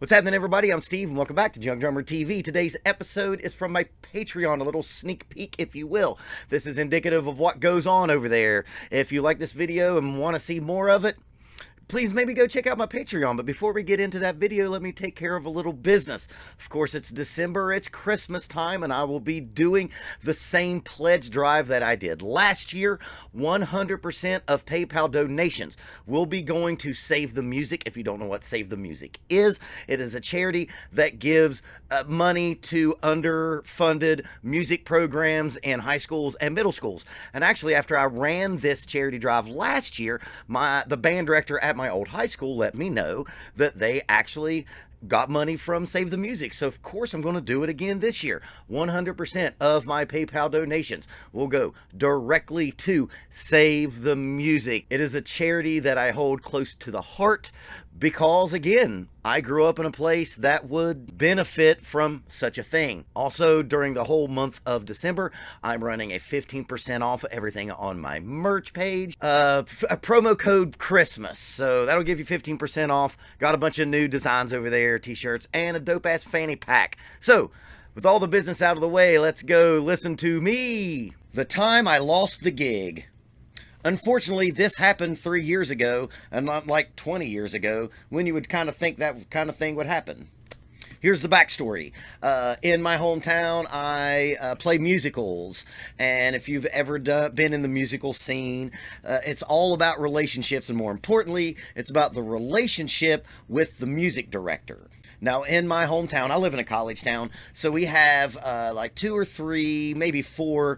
What's happening, everybody? I'm Steve, and welcome back to Junkdrummer TV. Today's episode is from my Patreon, a little sneak peek, if you will. This is indicative of what goes on over there. If you like this video and want to see more of it, please maybe go check out my Patreon. But before we get into that video, let me take care of a little business. Of course, it's December, it's Christmas time, and I will be doing the same pledge drive that I did last year. 100% of PayPal donations will be going to Save the Music. If you don't know what Save the Music is, it is a charity that gives money to underfunded music programs in high schools and middle schools. And actually, after I ran this charity drive last year, the band director at my old high school let me know that they actually got money from Save the Music. So of course I'm going to do it again this year. 100% of my PayPal donations will go directly to Save the Music. It is a charity that I hold close to the heart because, again, I grew up in a place that would benefit from such a thing. Also, during the whole month of December, I'm running a 15% off everything on my merch page. A promo code Christmas. So that'll give you 15% off. Got a bunch of new designs over there, t-shirts, and a dope-ass fanny pack. So, with all the business out of the way, let's go listen to me. The time I lost the gig. Unfortunately, this happened 3 years ago, and not like 20 years ago, when you would kind of think that kind of thing would happen. Here's the backstory. In my hometown, I play musicals, and if you've ever been in the musical scene, it's all about relationships, and more importantly, it's about the relationship with the music director. Now, in my hometown, I live in a college town, so we have like 2 or 3, maybe 4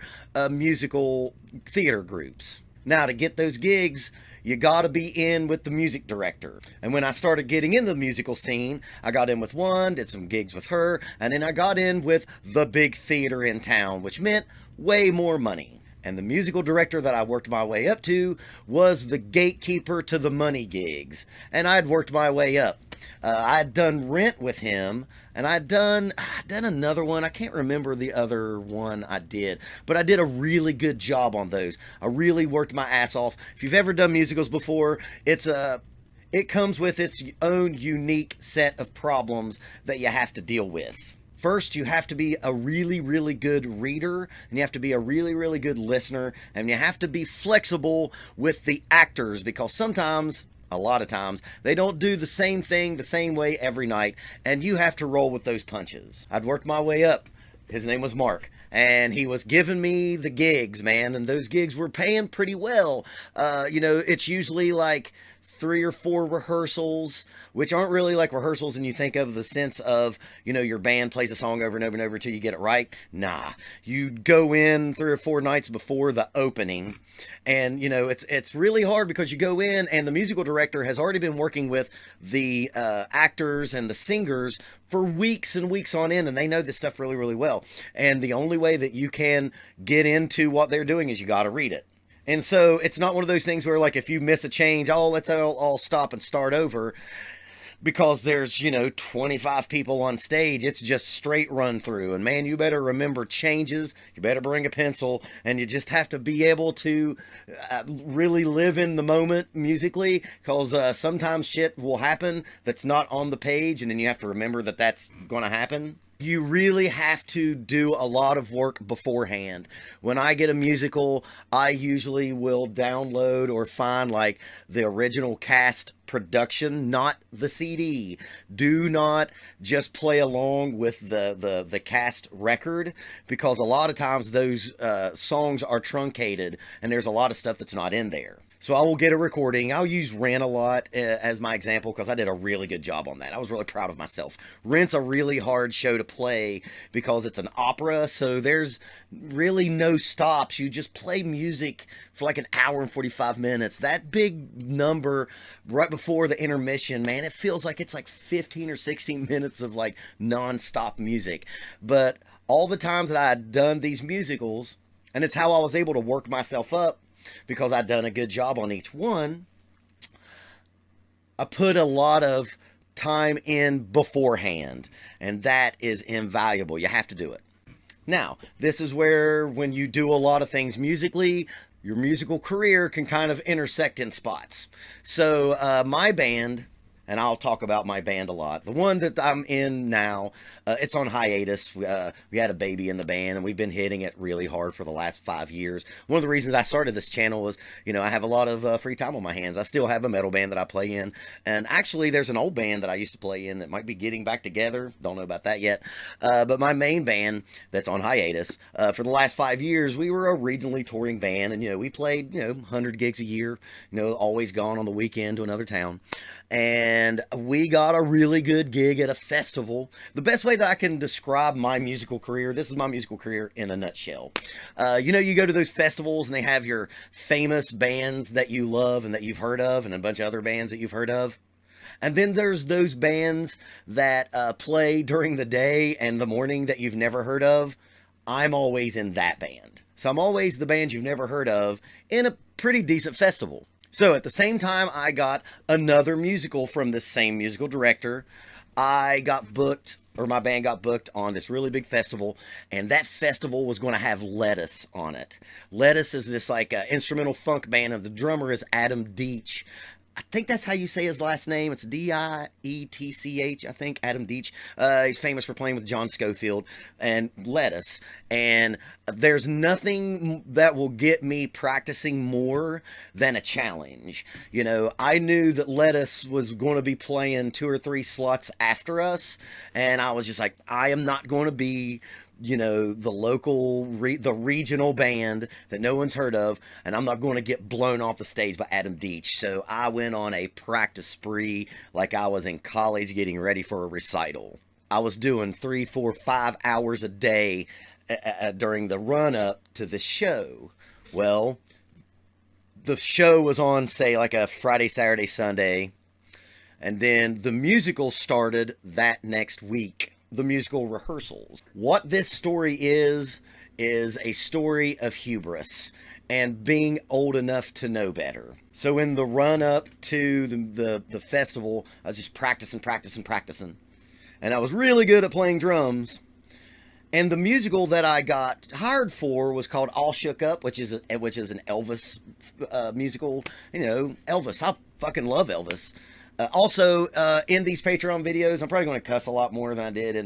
musical theater groups. Now, to get those gigs, you gotta be in with the music director. And when I started getting in the musical scene, I got in with one, did some gigs with her, and then I got in with the big theater in town, which meant way more money. And the musical director that I worked my way up to was the gatekeeper to the money gigs. And I'd worked my way up. I'd done Rent with him, and I'd done another one. I can't remember the other one I did, but I did a really good job on those. I really worked my ass off. If you've ever done musicals before, it comes with its own unique set of problems that you have to deal with. First, you have to be a really, really good reader, and you have to be a really, really good listener, and you have to be flexible with the actors, because sometimes, a lot of times, they don't do the same thing the same way every night, and you have to roll with those punches. I'd worked my way up. His name was Mark, and he was giving me the gigs, man, and those gigs were paying pretty well. It's usually like 3 or 4 rehearsals, which aren't really like rehearsals and you think of the sense of, your band plays a song over and over and over until you get it right. Nah, you go in 3 or 4 nights before the opening, and it's really hard because you go in and the musical director has already been working with the actors and the singers for weeks and weeks on end, and they know this stuff really, really well. And the only way that you can get into what they're doing is you got to read it. And so it's not one of those things where, like, if you miss a change, let's all stop and start over because there's, 25 people on stage. It's just straight run through. And man, you better remember changes. You better bring a pencil, and you just have to be able to really live in the moment musically, because sometimes shit will happen that's not on the page, and then you have to remember that that's going to happen. You really have to do a lot of work beforehand. When I get a musical, I usually will download or find like the original cast production, not the CD. Do not just play along with the cast record, because a lot of times those songs are truncated and there's a lot of stuff that's not in there. So I will get a recording. I'll use Rent a lot as my example because I did a really good job on that. I was really proud of myself. Rent's a really hard show to play because it's an opera, so there's really no stops. You just play music for like an hour and 45 minutes. That big number right before the intermission, man, it feels like it's like 15 or 16 minutes of like non-stop music. But all the times that I had done these musicals, and it's how I was able to work myself up, because I'd done a good job on each one, I put a lot of time in beforehand, and that is invaluable. You have to do it. Now, this is where, when you do a lot of things musically, your musical career can kind of intersect in spots. So my band and I'll talk about my band a lot. The one that I'm in now, it's on hiatus. We had a baby in the band, and we've been hitting it really hard for the last 5 years. One of the reasons I started this channel was, I have a lot of free time on my hands. I still have a metal band that I play in, and actually there's an old band that I used to play in that might be getting back together. Don't know about that yet. But my main band that's on hiatus, for the last 5 years, we were a regionally touring band, and, we played, 100 gigs a year, always gone on the weekend to another town. And we got a really good gig at a festival. The best way that I can describe my musical career, this is my musical career in a nutshell. You go to those festivals and they have your famous bands that you love and that you've heard of, and a bunch of other bands that you've heard of. And then there's those bands that play during the day and the morning that you've never heard of. I'm always in that band. So I'm always the band you've never heard of in a pretty decent festival. So at the same time, I got another musical from this same musical director. I got booked, or my band got booked on this really big festival, and that festival was going to have Lettuce on it. Lettuce is this instrumental funk band, and the drummer is Adam Deitch. I think that's how you say his last name. It's Dietch, I think, Adam Deitch. He's famous for playing with John Scofield and Lettuce. And there's nothing that will get me practicing more than a challenge. I knew that Lettuce was going to be playing 2 or 3 slots after us. And I was just like, I am not going to be the local, the regional band that no one's heard of, and I'm not going to get blown off the stage by Adam Deitch. So I went on a practice spree like I was in college getting ready for a recital. I was doing 3, 4, 5 hours a day during the run-up to the show. Well, the show was on, say, like a Friday, Saturday, Sunday, and then the musical started that next week. The musical rehearsals. What this story is a story of hubris and being old enough to know better. So in the run up to the festival, I was just practicing. And I was really good at playing drums. And the musical that I got hired for was called All Shook Up, which is an Elvis musical. Elvis. I fucking love Elvis. Also, in these Patreon videos, I'm probably going to cuss a lot more than I did in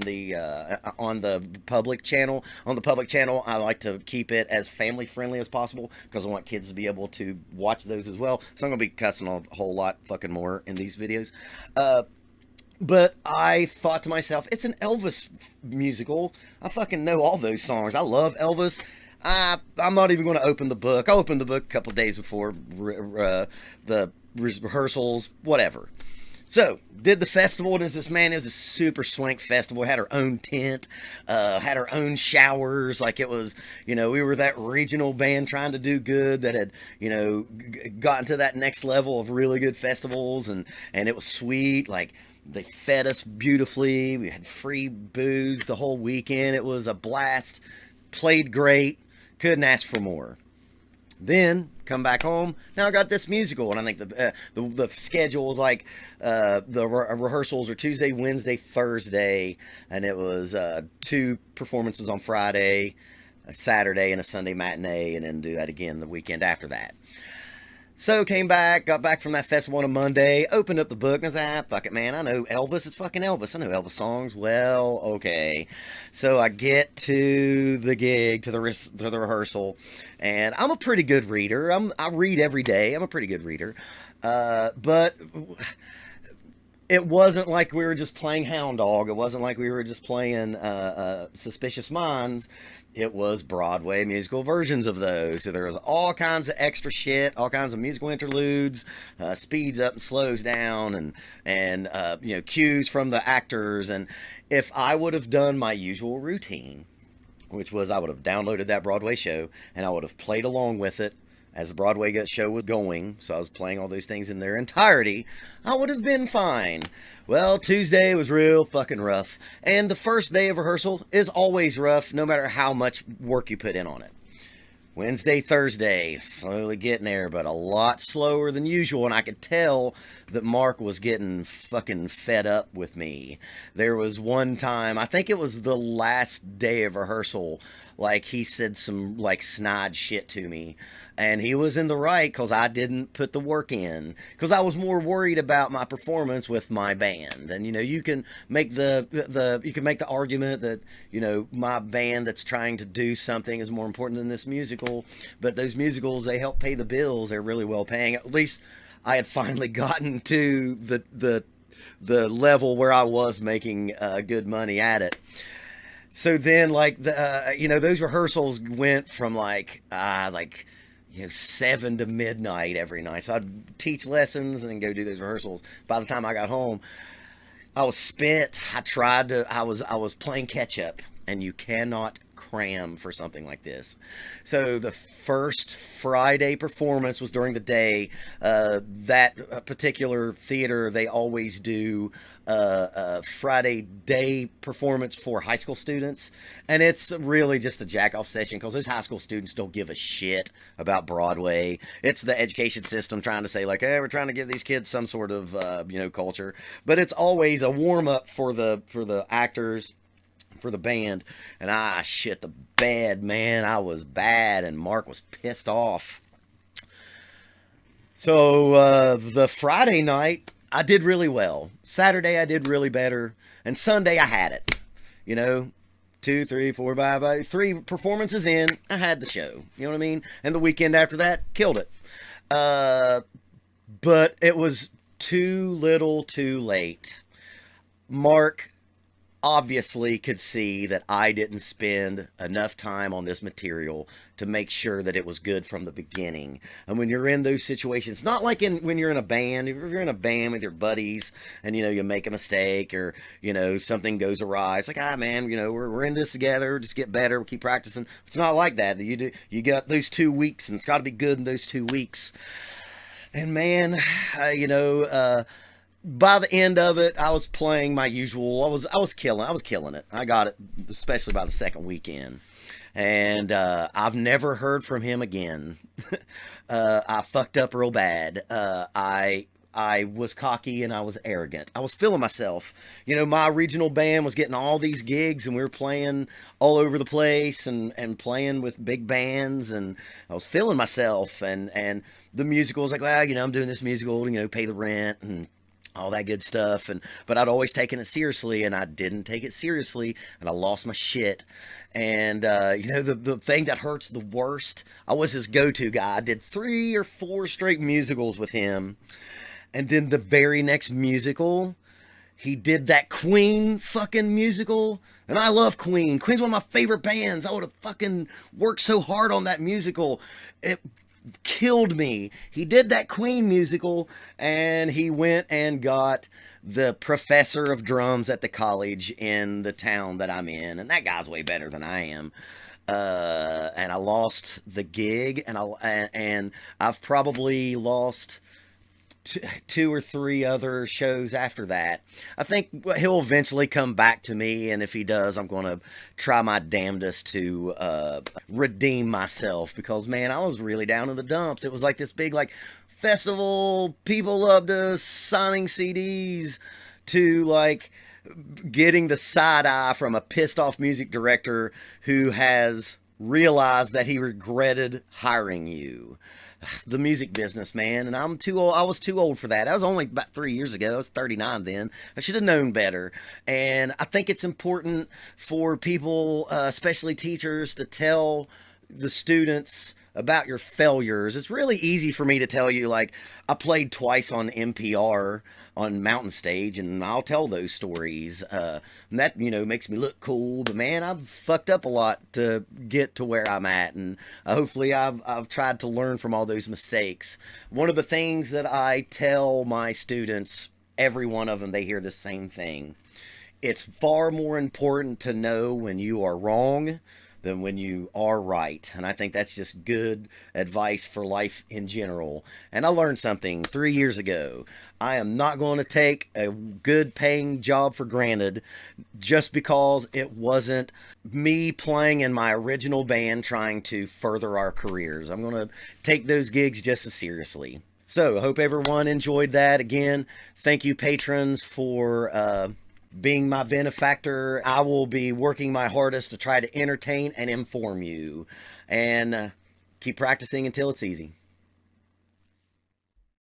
on the public channel. On the public channel, I like to keep it as family friendly as possible because I want kids to be able to watch those as well. So I'm going to be cussing a whole lot fucking more in these videos. But I thought to myself, it's an Elvis musical. I fucking know all those songs. I love Elvis. I'm not even going to open the book. I'll open the book a couple days before the rehearsals, whatever. So, did the festival, and it was a super swank festival. Had our own tent, had our own showers, like it was, we were that regional band trying to do good that had, gotten to that next level of really good festivals, and it was sweet, like, they fed us beautifully, we had free booze the whole weekend, it was a blast, played great, couldn't ask for more. Then come back home. Now I got this musical, and I think the schedule was like the rehearsals are Tuesday, Wednesday, Thursday, and it was 2 performances on Friday, a Saturday, and a Sunday matinee, and then do that again the weekend after that. So came back, got back from that festival on a Monday, opened up the book, and I was like, fuck it, man, I know Elvis, it's fucking Elvis, I know Elvis songs, well, okay. So I get to the gig, to the rehearsal, and I'm a pretty good reader, I read every day, I'm a pretty good reader, but it wasn't like we were just playing Hound Dog, it wasn't like we were just playing Suspicious Minds. It was Broadway musical versions of those. So there was all kinds of extra shit, all kinds of musical interludes, speeds up and slows down, and cues from the actors. And if I would have done my usual routine, which was I would have downloaded that Broadway show and I would have played along with it as the Broadway show was going, so I was playing all those things in their entirety, I would have been fine. Well, Tuesday was real fucking rough, and the first day of rehearsal is always rough, no matter how much work you put in on it. Wednesday, Thursday, slowly getting there, but a lot slower than usual, and I could tell that Mark was getting fucking fed up with me. There was one time, I think it was the last day of rehearsal, like he said some like snide shit to me. And he was in the right because I didn't put the work in, because I was more worried about my performance with my band. And you can make the argument that my band that's trying to do something is more important than this musical. But those musicals, they help pay the bills. They're really well paying. At least I had finally gotten to the level where I was making good money at it. So then, like those rehearsals went from like 7 to midnight every night. So I'd teach lessons and then go do those rehearsals. By the time I got home, I was spent. I was playing catch up, and you cannot cram for something like this. So the first Friday performance was during the day. That particular theater, they always do a Friday day performance for high school students, and it's really just a jack-off session because those high school students don't give a shit about Broadway. It's the education system trying to say like, hey, we're trying to give these kids some sort of culture, but it's always a warm-up for the actors, for the band. And I shit the bed, man. I was bad, and Mark was pissed off. So the Friday night, I did really well. Saturday, I did really better. And Sunday, I had it. 2, 3, 4, 5, 3 performances in, I had the show. You know what I mean? And the weekend after that, killed it. But it was too little too late. Mark obviously could see that I didn't spend enough time on this material to make sure that it was good from the beginning. And when you're in those situations, not like when you're in a band, if you're in a band with your buddies and you make a mistake or something goes awry, it's like, man, we're in this together, just get better, we'll keep practicing. It's not like that. You got those 2 weeks, and it's got to be good in those 2 weeks. And man, by the end of it, I was playing my usual. I was killing it. I got it, especially by the second weekend. And I've never heard from him again. I fucked up real bad. I was cocky and I was arrogant. I was feeling myself. My regional band was getting all these gigs, and we were playing all over the place and playing with big bands, and I was feeling myself. And the musical was like, well, I'm doing this musical to, pay the rent and all that good stuff. But I'd always taken it seriously, and I didn't take it seriously, and I lost my shit. And the thing that hurts the worst, I was his go-to guy. I did 3 or 4 straight musicals with him, and then the very next musical, he did that Queen fucking musical. And I love Queen. Queen's one of my favorite bands. I would have fucking worked so hard on that musical. It killed me. He did that Queen musical, and he went and got the professor of drums at the college in the town that I'm in, and that guy's way better than I am. And I lost the gig, and I've probably lost 2 or 3 other shows after that. I think he'll eventually come back to me, and if he does, I'm going to try my damnedest to redeem myself, because man, I was really down in the dumps. It was like this big festival, people loved us, signing CDs, to getting the side eye from a pissed off music director who has realized that he regretted hiring you. The music business, man, and I'm too old. I was too old for that. That was only about 3 years ago. I was 39 then. I should have known better. And I think it's important for people, especially teachers, to tell the students about your failures. It's really easy for me to tell you, I played twice on NPR on Mountain Stage, and I'll tell those stories. And that, makes me look cool, but man, I've fucked up a lot to get to where I'm at, and hopefully I've tried to learn from all those mistakes. One of the things that I tell my students, every one of them, they hear the same thing. It's far more important to know when you are wrong than when you are right. And I think that's just good advice for life in general. And I learned something 3 years ago. I am not going to take a good paying job for granted just because it wasn't me playing in my original band trying to further our careers. I'm going to take those gigs just as seriously. So I hope everyone enjoyed that. Again, thank you patrons for being my benefactor. I will be working my hardest to try to entertain and inform you. And keep practicing until it's easy.